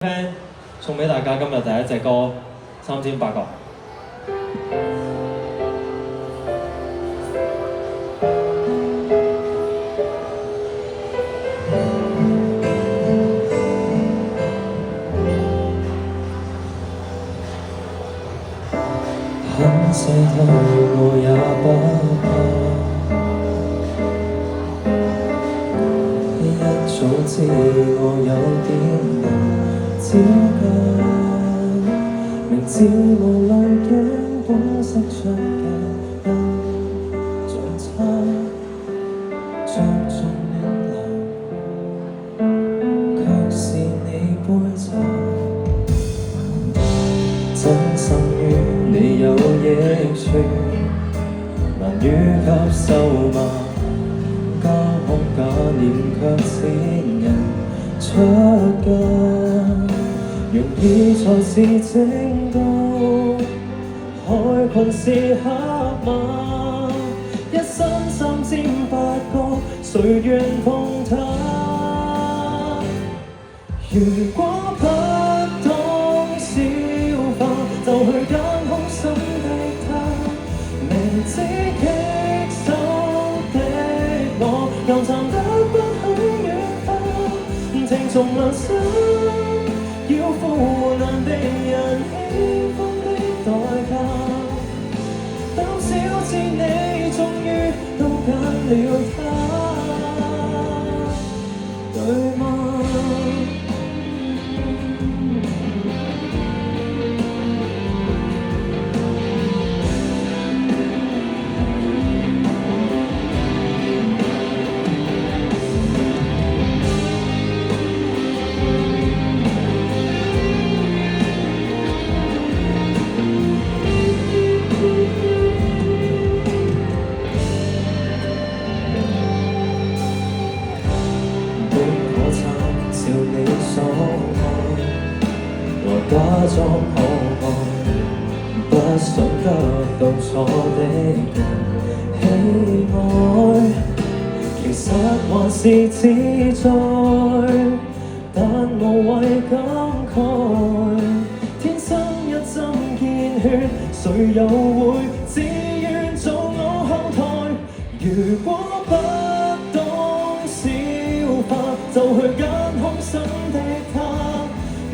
fan 送俾大家今日第一隻歌《三尖八角》。很捨得我也不怕，一早知我有點難招架，明知無濾鏡本色出嘅印象差，着盡暖流，卻是你杯茶，真心於你有益處，難於吸收嗎？假空假臉卻騙人出嫁，容易才是正道，海群是黑馬，一身三尖八角，誰願碰它？如果不懂消化，就去揀好心的他，明知棘手的我，又站得不許遠他，情從良心，要付難被人喜歡的代價，膽小似你終於都揀了他，對嗎？照你所愛，來假裝可愛，不想得到錯的人喜愛，其實還是自在，但無謂感慨，天生一針見血，誰又會自願做我後台？如果不懂消化，就去揀空心的他，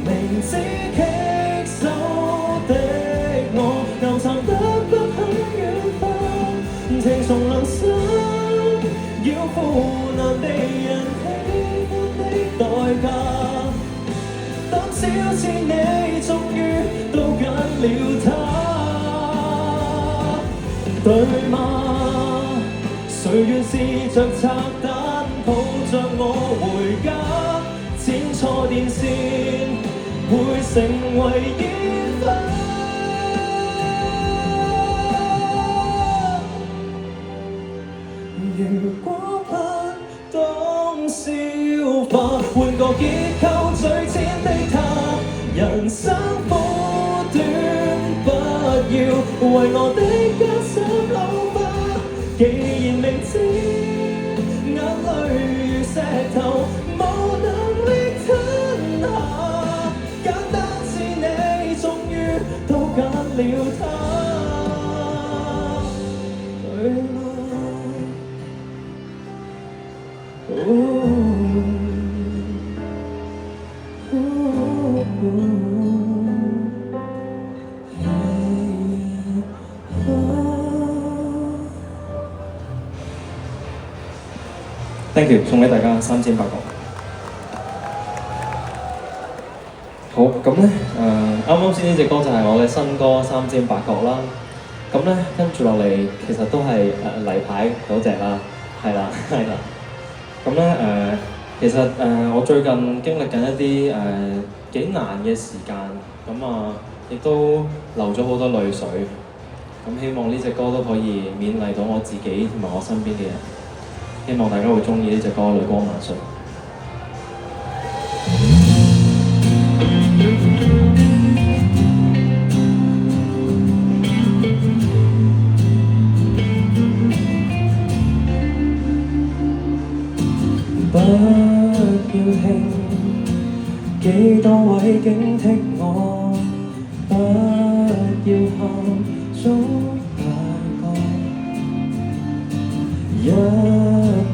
明知棘手的我，又站得不許遠化，情從良心，要付難被人喜歡的代價，膽小似你終於都揀了他，對嗎？誰願試着拆彈抱着我回家，剪錯電線會成為煙花。如果不懂消化，換個結構最淺的他，人生苦短，不要為我的假想老化。既然明知眼淚如石頭，無能力吞下，簡單是你終於都揀了他，對嗎？Thank you， 送俾大家三尖八角。好，咁咧啱啱先呢隻歌就係我嘅新歌《三尖八角》啦。咁咧跟住落嚟，其實都係例牌嗰隻啦，係啦，係啦。咁咧其實我最近經歷緊一啲幾難嘅時間，咁亦都流咗好多淚水。咁希望呢隻歌都可以勉勵到我自己同埋我身邊嘅人。希望大家會鍾意呢隻歌《淚光萬歲》。不要興，幾多位警惕我，不要喊中大個。一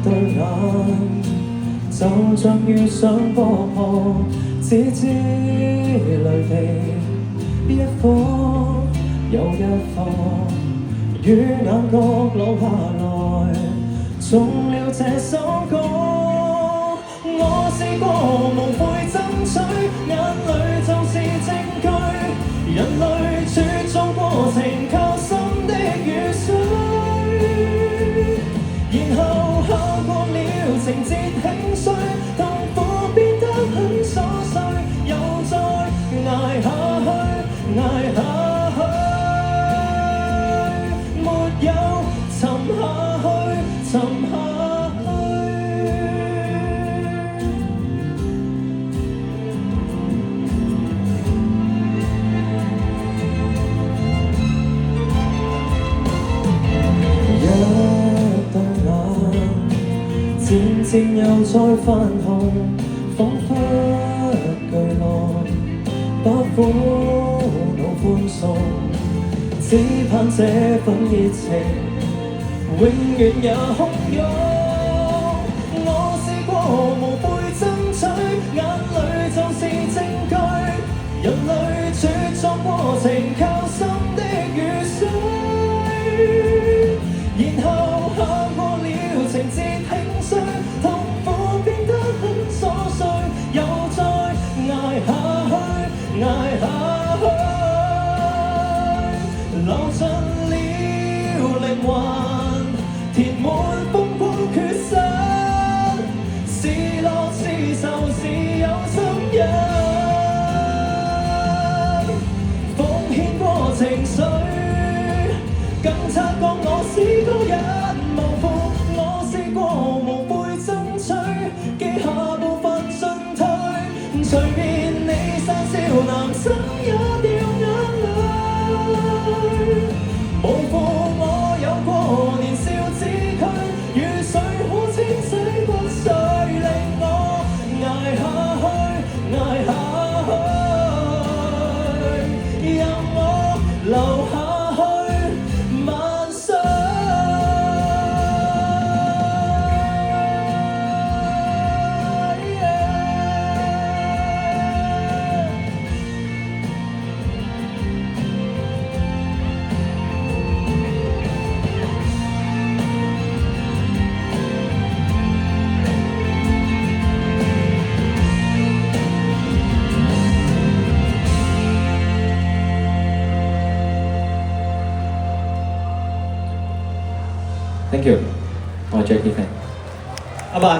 對眼就像遇上波破，只知淚滴一顆又一顆，於眼角流下來，中了這首歌。我試過無悔爭取，眼淚就是證據，人類茁壯過程靠心的雨水，然後考過了情節輕衰，痛苦變得很瑣碎，又再捱下去，捱下去，沒有沉下去，沉下去。漸漸又再泛紅，彷彿巨浪，把苦惱歡送，只盼這份熱情永遠也洶湧。我試過無悔爭取，眼淚就是證據，人類茁壯過程靠心的雨水，然後行過了情節輕衰，痛苦變得很瑣碎，又再捱下去，捱下去，流盡了靈魂，填滿風光缺失，是樂是愁是有心人，奉獻過情緒，更察覺我是個人無負。我試過無悔爭取，記下部分進退，隨便你散笑，男生也掉眼淚。無負我有過年少之軀，雨水可清洗骨髓，令我捱下去，捱下去，任我留下去，萬歲。Thank you，我係 Jackie Fan，拜拜。